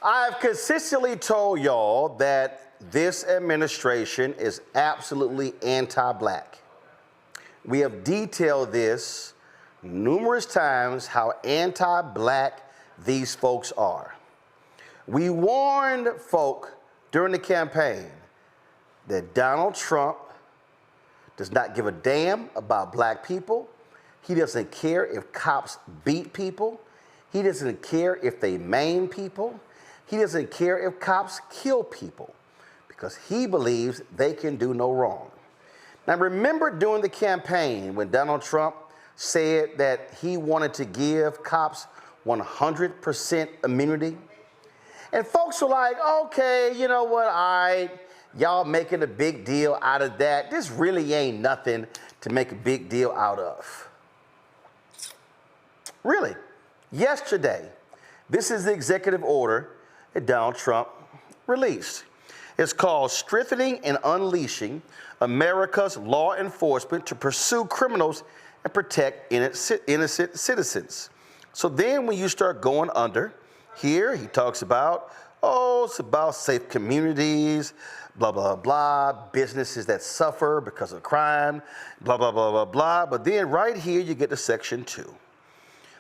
I've consistently told y'all that this administration is absolutely anti-black. We have detailed this numerous times, how anti-black these folks are. We warned folk during the campaign that Donald Trump does not give a damn about black people. He doesn't care if cops beat people. He doesn't care if they maim people. He doesn't care if cops kill people, because he believes they can do no wrong. Now, remember during the campaign when Donald Trump said that he wanted to give cops 100% immunity? And folks were like, okay, you know what, all right, y'all making a big deal out of that. This really ain't nothing to make a big deal out of. Really, yesterday, this is the executive order that Donald Trump released. It's called Strengthening and Unleashing America's Law Enforcement to Pursue Criminals and Protect Innocent Citizens. So then when you start going under, here he talks about, oh, it's about safe communities, blah, blah, blah, businesses that suffer because of crime, blah, blah, blah, blah, blah. But then right here you get to Section 2.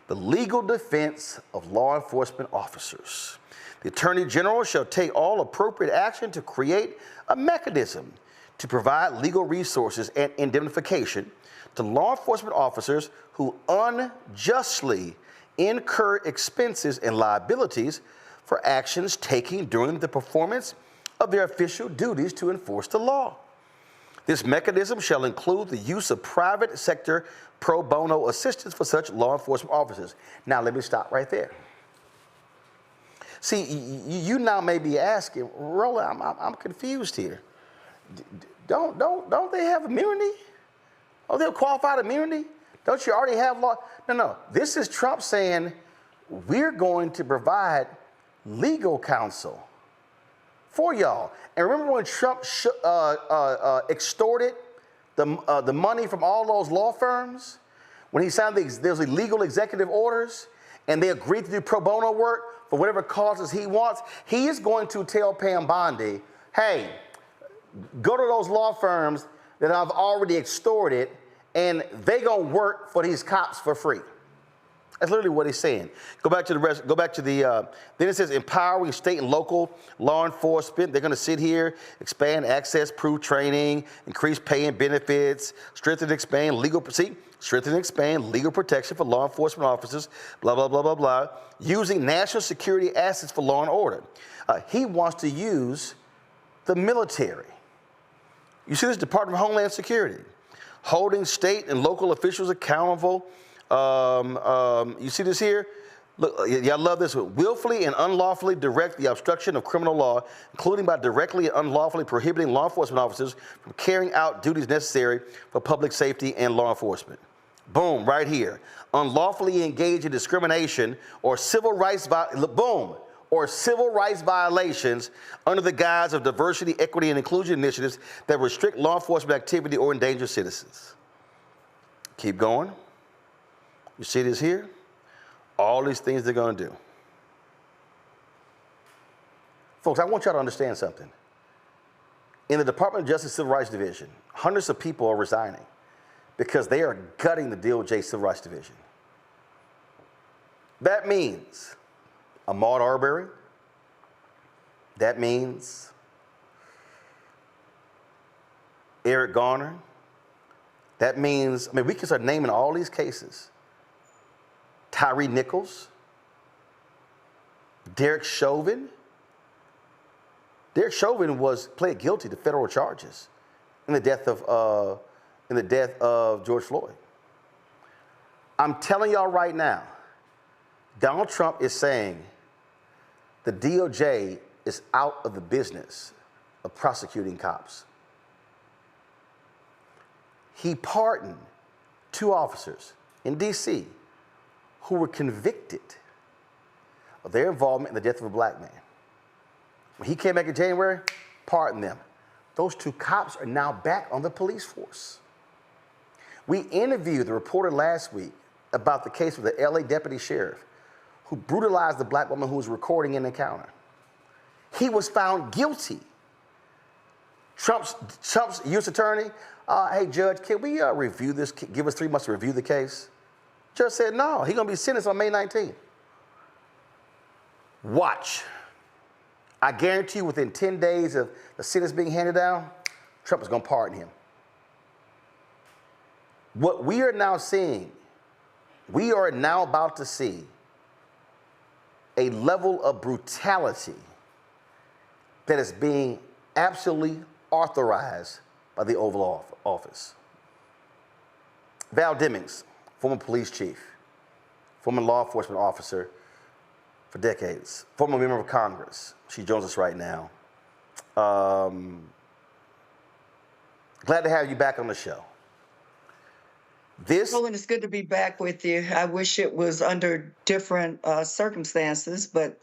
The legal defense of law enforcement officers. The Attorney General shall take all appropriate action to create a mechanism to provide legal resources and indemnification to law enforcement officers who unjustly incur expenses and liabilities for actions taken during the performance of their official duties to enforce the law. This mechanism shall include the use of private sector pro bono assistance for such law enforcement officers. Now, let me stop right there. See, you now may be asking, Roland, I'm confused here. Don't they have immunity? Oh, they have qualified immunity? Don't you already have law? No. This is Trump saying we're going to provide legal counsel for y'all. And remember when Trump extorted the money from all those law firms? When he signed those illegal executive orders and they agreed to do pro bono work for whatever causes he wants, he is going to tell Pam Bondi, hey, go to those law firms that I've already extorted and they gonna work for these cops for free. That's literally what he's saying. Go back to the rest. Go back to the. Then it says empowering state and local law enforcement. They're going to sit here, expand access, prove training, increase pay and benefits, strengthen and expand legal. Strengthen and expand legal protection for law enforcement officers. Blah blah blah blah blah. Using national security assets for law and order. He wants to use the military. You see this Department of Homeland Security, holding state and local officials accountable. You see this here? Look, y'all love this one. Willfully and unlawfully direct the obstruction of criminal law, including by directly and unlawfully prohibiting law enforcement officers from carrying out duties necessary for public safety and law enforcement. Boom, right here. Unlawfully engage in discrimination or civil rights violations under the guise of diversity, equity, and inclusion initiatives that restrict law enforcement activity or endanger citizens. Keep going. You see this here? All these things they're going to do. Folks, I want y'all to understand something. In the Department of Justice Civil Rights Division, hundreds of people are resigning because they are gutting the DOJ Civil Rights Division. That means Ahmaud Arbery. That means Eric Garner. That means, we can start naming all these cases. Tyree Nichols, Derek Chauvin. Derek Chauvin pled guilty to federal charges in the death of George Floyd. I'm telling y'all right now, Donald Trump is saying the DOJ is out of the business of prosecuting cops. He pardoned 2 officers in D.C. who were convicted of their involvement in the death of a black man. When he came back in January, pardoned them. Those 2 cops are now back on the police force. We interviewed the reporter last week about the case of the LA deputy sheriff who brutalized the black woman who was recording an encounter. He was found guilty. Trump's U.S. attorney, hey, Judge, can we review this? Give us 3 months to review the case? Judge said, no, he's going to be sentenced on May 19th. Watch. I guarantee you within 10 days of the sentence being handed down, Trump is going to pardon him. What we are now seeing, we are now about to see a level of brutality that is being absolutely authorized by the Oval Office. Val Demings, former police chief, former law enforcement officer for decades, former member of Congress. She joins us right now. Glad to have you back on the show. Roland, it's good to be back with you. I wish it was under different circumstances, but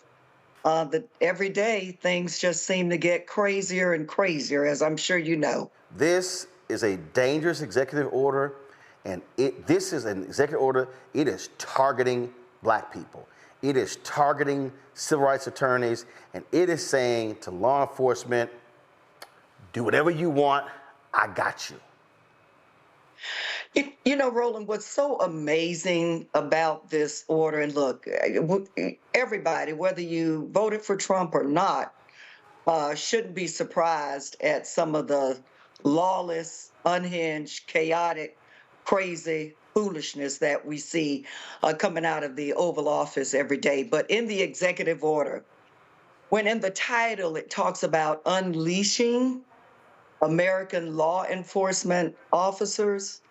every day things just seem to get crazier and crazier, as I'm sure you know. This is a dangerous executive order, and this is an executive order. It is targeting black people. It is targeting civil rights attorneys, and it is saying to law enforcement, do whatever you want, I got you. You know, Roland, what's so amazing about this order, and look, everybody, whether you voted for Trump or not, shouldn't be surprised at some of the lawless, unhinged, chaotic, crazy foolishness that we see coming out of the Oval Office every day. But in the executive order, when in the title it talks about unleashing American law enforcement officers,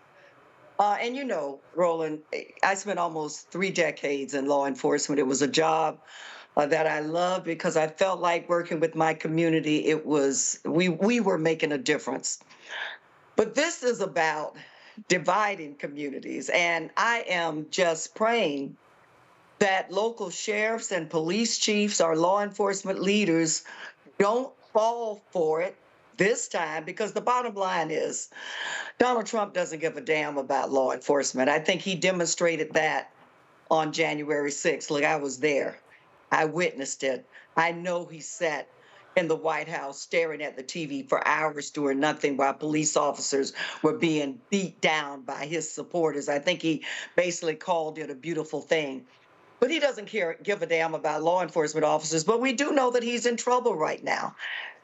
and you know, Roland, I spent almost 3 decades in law enforcement. It was a job that I loved because I felt like working with my community. It was, we were making a difference. But this is about dividing communities. And I am just praying that local sheriffs and police chiefs, our law enforcement leaders, don't fall for it this time, because the bottom line is Donald Trump doesn't give a damn about law enforcement. I think he demonstrated that on January 6th. Look, I was there. I witnessed it. I know he sat in the White House staring at the TV for hours doing nothing while police officers were being beat down by his supporters. I think he basically called it a beautiful thing. But he doesn't give a damn about law enforcement officers. But we do know that he's in trouble right now.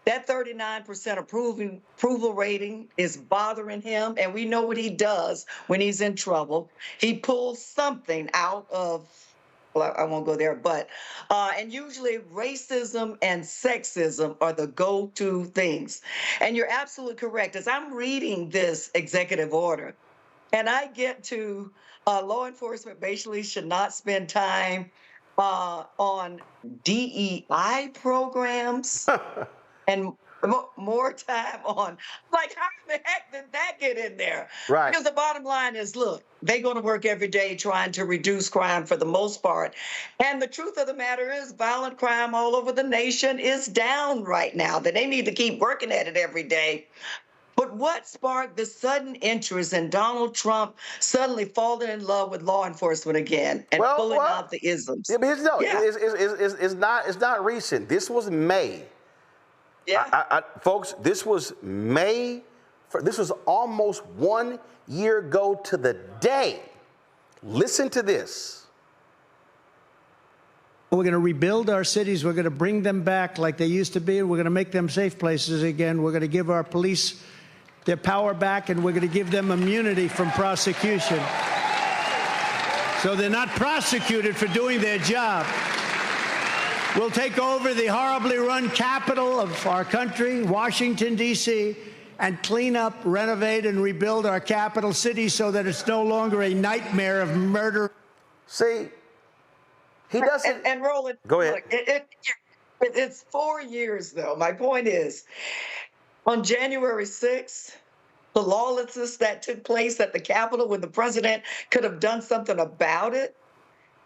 That 39% approval rating is bothering him, and we know what he does when he's in trouble. He pulls something out of, well, I won't go there, but, and usually racism and sexism are the go-to things. And you're absolutely correct. As I'm reading this executive order, and I get to law enforcement basically should not spend time on DEI programs. And more time on, like, how the heck did that get in there? Right. Because the bottom line is, look, they're going to work every day trying to reduce crime for the most part. And the truth of the matter is violent crime all over the nation is down right now, that they need to keep working at it every day. But what sparked this sudden interest in Donald Trump suddenly falling in love with law enforcement again and pulling out the isms? Yeah, but no, yeah. It's not recent. This was May. Yeah. Folks, this was May. This was almost 1 year ago to the day. Listen to this. We're going to rebuild our cities. We're going to bring them back like they used to be. We're going to make them safe places again. We're going to give our police their power back, and we're going to give them immunity from prosecution. So they're not prosecuted for doing their job. We'll take over the horribly run capital of our country, Washington, D.C., and clean up, renovate, and rebuild our capital city so that it's no longer a nightmare of murder. See, he doesn't. And Roland, go ahead. Look, it's 4 years, though. My point is, on January 6th, the lawlessness that took place at the Capitol when the president could have done something about it,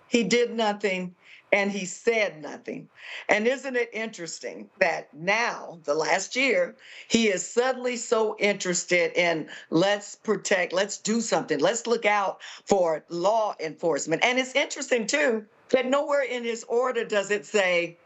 he did nothing. And he said nothing. And isn't it interesting that now, the last year, he is suddenly so interested in let's protect, let's do something, let's look out for law enforcement. And it's interesting, too, that nowhere in his order does it say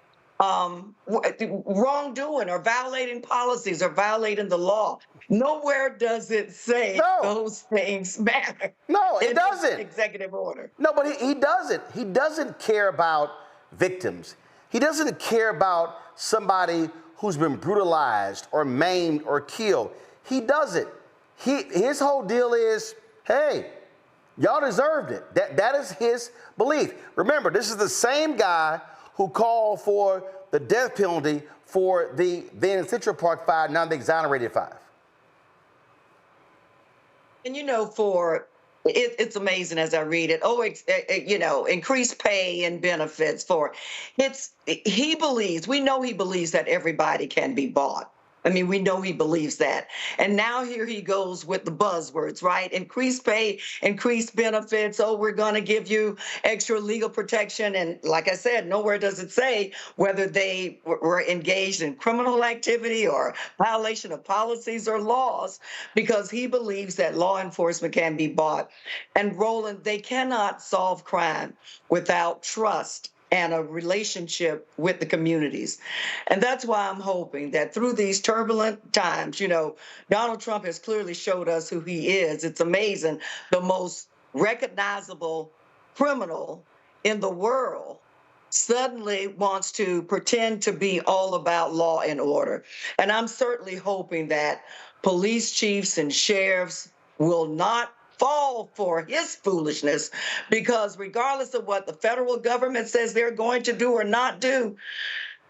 wrongdoing or violating policies or violating the law. Nowhere does it say No. those things matter. No, it in doesn't. Executive order. No, but he doesn't. He doesn't care about victims. He doesn't care about somebody who's been brutalized or maimed or killed. He doesn't. His whole deal is, hey, y'all deserved it. That is his belief. Remember, this is the same guy who called for the death penalty for the then Central Park 5, now the exonerated 5. And it's amazing as I read it. Oh, increased pay and benefits he believes, we know he believes that everybody can be bought. I mean, we know he believes that. And now here he goes with the buzzwords, right? Increased pay, increased benefits. Oh, we're going to give you extra legal protection. And like I said, nowhere does it say whether they were engaged in criminal activity or violation of policies or laws, because he believes that law enforcement can be bought. And Roland, they cannot solve crime without trust and a relationship with the communities. And that's why I'm hoping that through these turbulent times, Donald Trump has clearly showed us who he is. It's amazing. The most recognizable criminal in the world suddenly wants to pretend to be all about law and order. And I'm certainly hoping that police chiefs and sheriffs will not fall for his foolishness, because regardless of what the federal government says they're going to do or not do,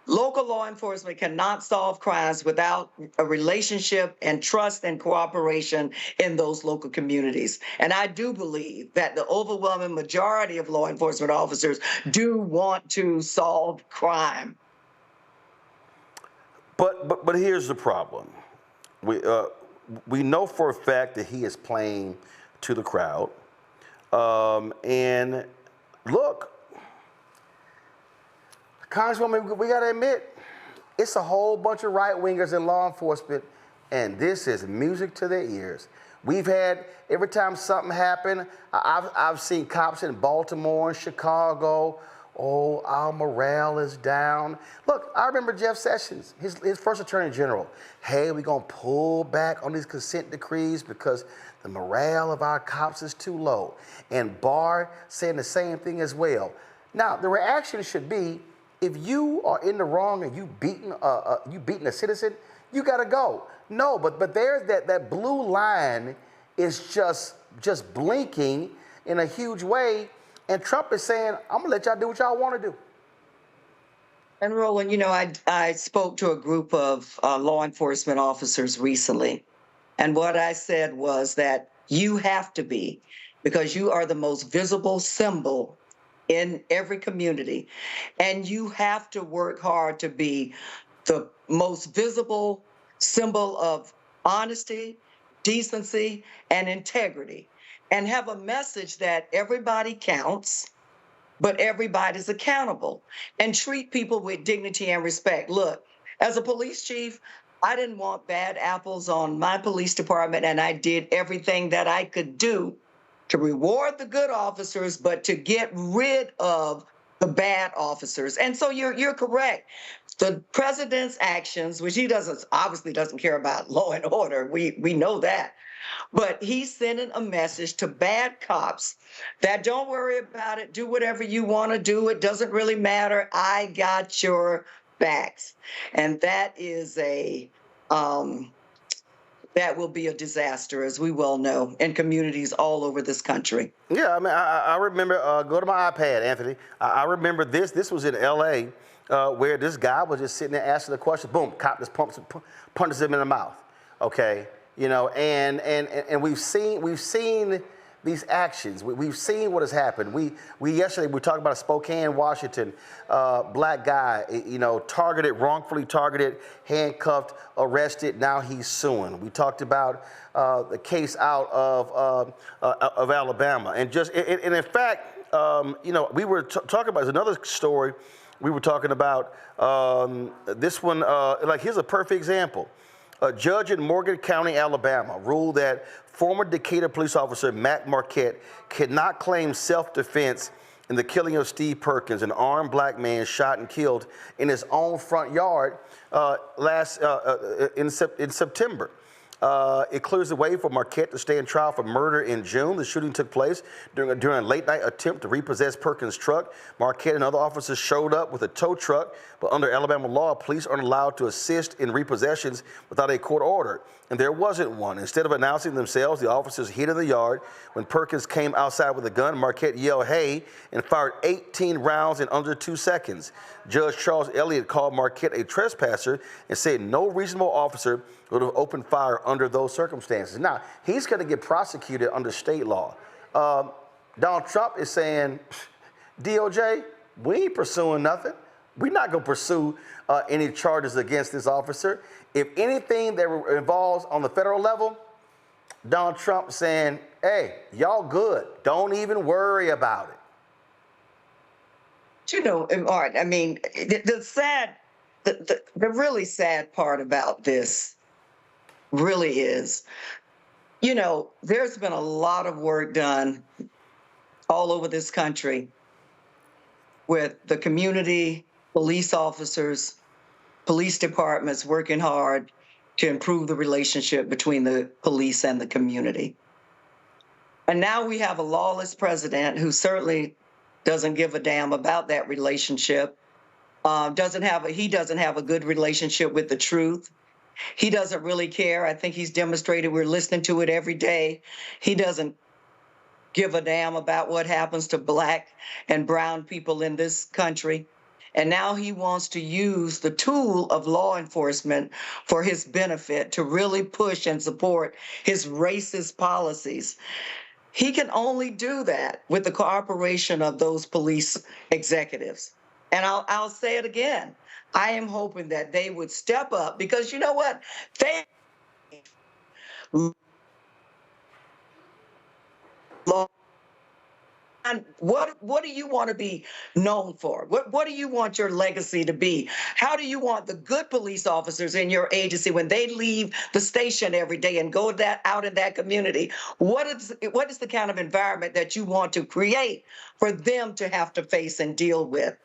local law enforcement cannot solve crimes without a relationship and trust and cooperation in those local communities. And I do believe that the overwhelming majority of law enforcement officers do want to solve crime. But here's the problem. We know for a fact that he is playing to the crowd. And look, Congresswoman, we got to admit, it's a whole bunch of right-wingers in law enforcement, and this is music to their ears. We've had, every time something happened, I've seen cops in Baltimore and Chicago, oh, our morale is down. Look, I remember Jeff Sessions, his first attorney general. Hey, we're going to pull back on these consent decrees because the morale of our cops is too low. And Barr saying the same thing as well. Now, the reaction should be, if you are in the wrong and you beating a citizen, you got to go. No, but there's that blue line is just blinking in a huge way. And Trump is saying, I'm going to let y'all do what y'all want to do. And Roland, I spoke to a group of law enforcement officers recently. And what I said was that you have to be, because you are the most visible symbol in every community. And you have to work hard to be the most visible symbol of honesty, decency, and integrity. And have a message that everybody counts, but everybody's accountable, and treat people with dignity and respect. Look, as a police chief, I didn't want bad apples on my police department, and I did everything that I could do to reward the good officers, but to get rid of the bad officers. And so you're correct. The president's actions, which he obviously doesn't care about law and order, we know that. But he's sending a message to bad cops that don't worry about it, do whatever you want to do, it doesn't really matter, I got your backs. And that is that will be a disaster, as we well know, in communities all over this country. Yeah, I mean, I remember, go to my iPad, Anthony. I remember this was in L.A., where this guy was just sitting there asking the question, boom, cop just punches him in the mouth, okay? And we've seen these actions. We've seen what has happened. Yesterday we talked about a Spokane, Washington, black guy, wrongfully targeted, handcuffed, arrested. Now he's suing. We talked about the case out of Alabama, and in fact, we were talking about another story. We were talking about this one. Here's a perfect example. A judge in Morgan County, Alabama, ruled that former Decatur police officer Matt Marquette cannot claim self-defense in the killing of Steve Perkins, an armed black man shot and killed in his own front yard in September. It clears the way for Marquette to stand trial for murder in June. The shooting took place during a late-night attempt to repossess Perkins' truck. Marquette and other officers showed up with a tow truck, but under Alabama law, police aren't allowed to assist in repossessions without a court order, and there wasn't one. Instead of announcing themselves, the officers hid in the yard. When Perkins came outside with a gun, Marquette yelled, "Hey," and fired 18 rounds in under 2 seconds. Judge Charles Elliott called Marquette a trespasser and said no reasonable officer would have opened fire under those circumstances. Now, he's going to get prosecuted under state law. Donald Trump is saying, DOJ, we ain't pursuing nothing. We're not going to pursue any charges against this officer. If anything that involves on the federal level, Donald Trump saying, hey, y'all good. Don't even worry about it. You know, Art, I mean, the really sad part about this really is, you know, there's been a lot of work done all over this country with the community, police officers, police departments working hard to improve the relationship between the police and the community. And now we have a lawless president who certainly doesn't give a damn about that relationship. He doesn't have a good relationship with the truth. He doesn't really care. I think he's demonstrated, we're listening to it every day. He doesn't give a damn about what happens to black and brown people in this country. And now he wants to use the tool of law enforcement for his benefit to really push and support his racist policies. He can only do that with the cooperation of those police executives. And I'll say it again. I am hoping that they would step up because you know what? What do you want to be known for? What do you want your legacy to be? How do you want the good police officers in your agency when they leave the station every day and go out in that community? What is the kind of environment that you want to create for them to have to face and deal with?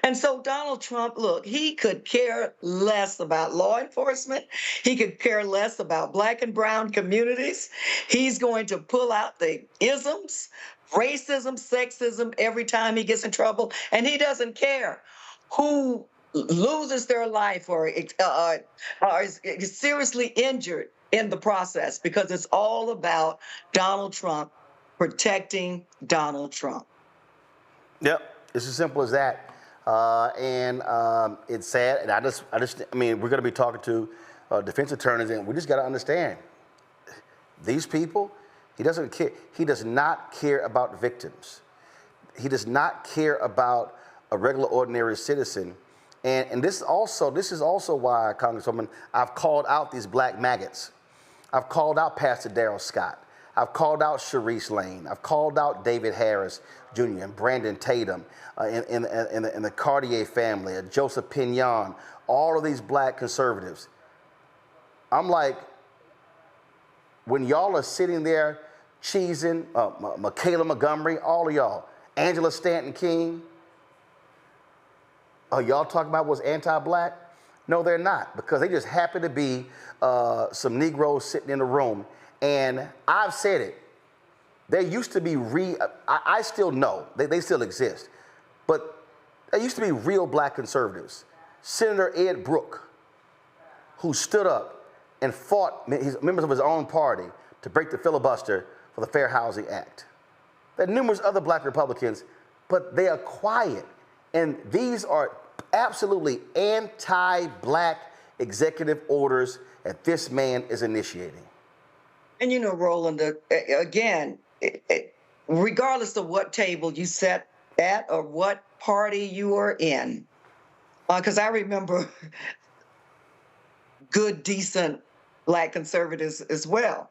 And so Donald Trump, look, he could care less about law enforcement. He could care less about black and brown communities. He's going to pull out the isms, racism, sexism every time he gets in trouble. And he doesn't care who loses their life or is seriously injured in the process because it's all about Donald Trump protecting Donald Trump. Yep, it's as simple as that. It's sad, and I mean, we're going to be talking to defense attorneys, and we just got to understand these people. He doesn't care. He does not care about victims. He does not care about a regular, ordinary citizen. And this is also why, Congresswoman, I've called out these black maggots. I've called out Pastor Darrell Scott. I've called out Sharice Lane. I've called out David Harris Jr. and Brandon Tatum in the Cartier family, Joseph Pinion, all of these black conservatives. I'm like, when y'all are sitting there cheesing, Michaela Montgomery, all of y'all, Angela Stanton King, are y'all talking about what's anti-black? No, they're not, because they just happen to be some Negroes sitting in a room. And I've said it. There used to be I still know, they still exist, but there used to be real black conservatives. Senator Ed Brooke, who stood up and fought members of his own party to break the filibuster for the Fair Housing Act. There are numerous other black Republicans, but they are quiet. And these are absolutely anti-black executive orders that this man is initiating. And you know, Roland, again, regardless of what table you sat at or what party you are in, because I remember good, decent black conservatives as well.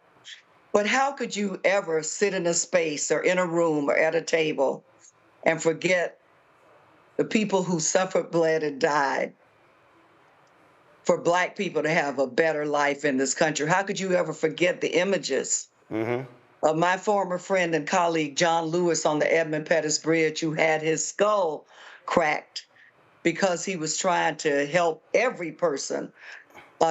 But how could you ever sit in a space or in a room or at a table and forget the people who suffered, bled, and died for black people to have a better life in this country? How could you ever forget the images My former friend and colleague, John Lewis, on the Edmund Pettus Bridge, who had his skull cracked because he was trying to help every person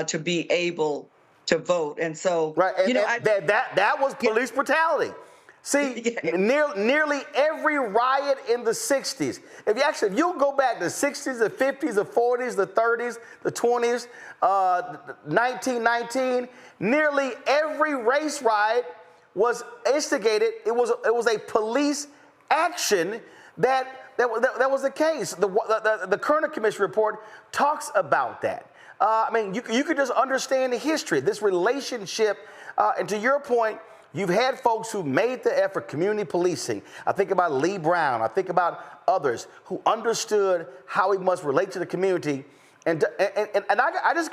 to be able to vote. And so, Right, and that was police brutality. See, nearly every riot in the 60s, if you go back to the 60s, the 50s, the 40s, the 30s, the 20s, 1919, nearly every race riot was instigated. It was a police action that was the case. The Kerner Commission report talks about that. I mean, you could just understand the history, this relationship, and to your point, you've had folks who made the effort, community policing. I think about Lee Brown. I think about others who understood how we must relate to the community. And I just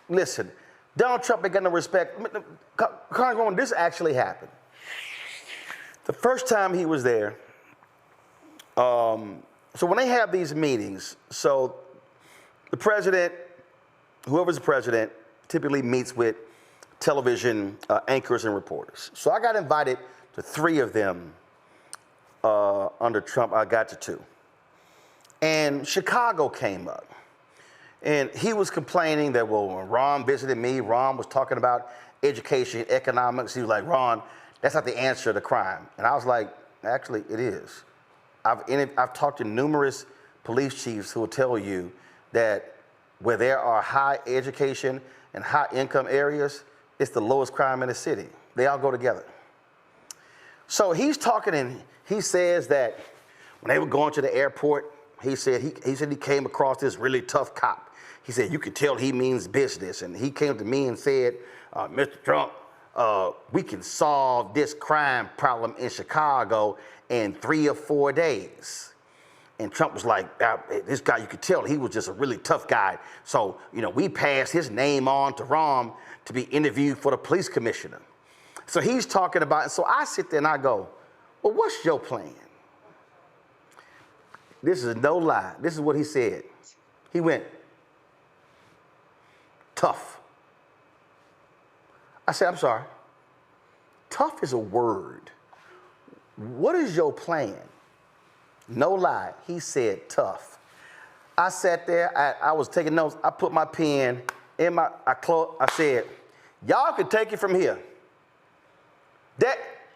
listen. Donald Trump ain't got no respect. Congresswoman, this actually happened. The first time he was there, so when they have these meetings, so the president, whoever's the president, typically meets with television anchors and reporters. So I got invited to 3 of them under Trump. I got to 2. And Chicago came up. And he was complaining that, well, when Ron visited me, Ron was talking about education, economics. He was like, Ron, that's not the answer to crime. And I was like, actually, it is. I've talked to numerous police chiefs who will tell you that where there are high education and high income areas, it's the lowest crime in the city. They all go together. So he's talking, and he says that when they were going to the airport, he said he came across this really tough cop. He said, you could tell he means business. And he came to me and said, Mr. Trump, we can solve this crime problem in Chicago in 3 or 4 days. And Trump was like, this guy, you could tell he was just a really tough guy. So, we passed his name on to Ron to be interviewed for the police commissioner. So he's talking about it. So I sit there and I go, well, what's your plan? This is no lie. This is what he said. He went, tough. I said, I'm sorry. Tough is a word. What is your plan? No lie. He said tough. I sat there. I was taking notes. I put my pen in I said, y'all can take it from here.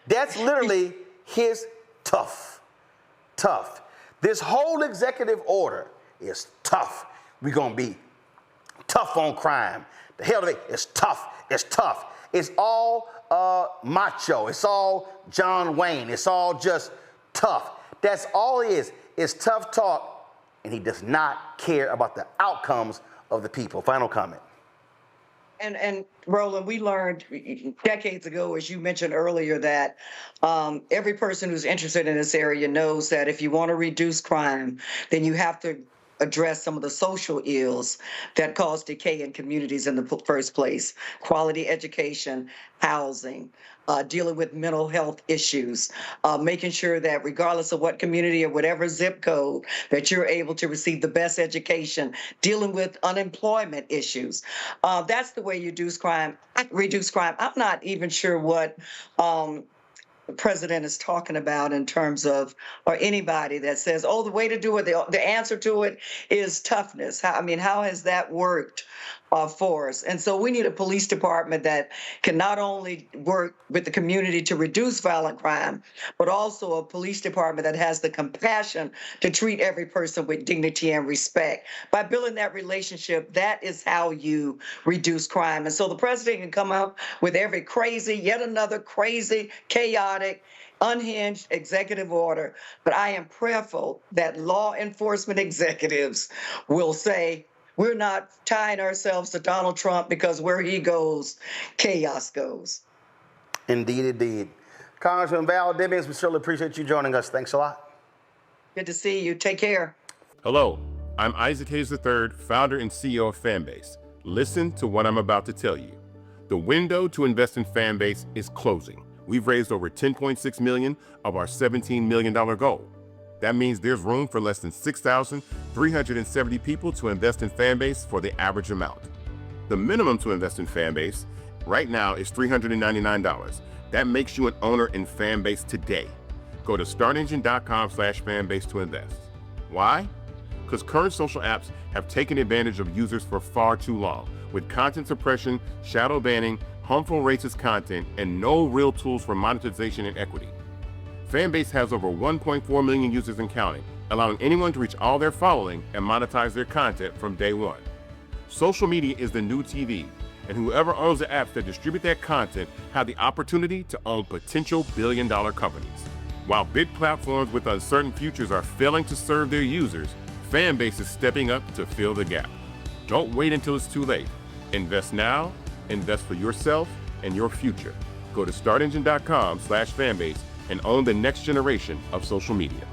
That's literally his tough. Tough. This whole executive order is tough. We're going to be tough on crime. The hell of it, it's tough. It's tough. It's all macho. It's all John Wayne. It's all just tough. That's all it is. It's tough talk, and he does not care about the outcomes of the people. Final comment. And Roland, we learned decades ago, as you mentioned earlier, that every person who's interested in this area knows that if you want to reduce crime, then you have to address some of the social ills that cause decay in communities in the first place: quality education, housing, dealing with mental health issues, making sure that regardless of what community or whatever zip code, that you're able to receive the best education, dealing with unemployment issues. That's the way you reduce crime. I'm not even sure what the president is talking about in terms of, or anybody that says, oh, the way to do it, the answer to it is toughness. How has that worked for us? And so we need a police department that can not only work with the community to reduce violent crime, but also a police department that has the compassion to treat every person with dignity and respect. By building that relationship, that is how you reduce crime. And so the president can come up with yet another crazy, chaotic, unhinged executive order. But I am prayerful that law enforcement executives will say, we're not tying ourselves to Donald Trump, because where he goes, chaos goes. Indeed, indeed. Congresswoman Val Demings, we certainly appreciate you joining us. Thanks a lot. Good to see you. Take care. Hello, I'm Isaac Hayes III, founder and CEO of Fanbase. Listen to what I'm about to tell you. The window to invest in Fanbase is closing. We've raised over $10.6 million of our $17 million goal. That means there's room for less than 6,370 people to invest in Fanbase for the average amount. The minimum to invest in Fanbase right now is $399, That makes you an owner in Fanbase today. Go to startengine.com/fanbase to invest. Why? Because current social apps have taken advantage of users for far too long, with content suppression, shadow banning, harmful racist content, and no real tools for monetization and equity. Fanbase has over 1.4 million users and counting, allowing anyone to reach all their following and monetize their content from day one. Social media is the new TV, and whoever owns the apps that distribute that content have the opportunity to own potential billion-dollar companies. While big platforms with uncertain futures are failing to serve their users, Fanbase is stepping up to fill the gap. Don't wait until it's too late. Invest now, invest for yourself and your future. Go to startengine.com/fanbase and own the next generation of social media.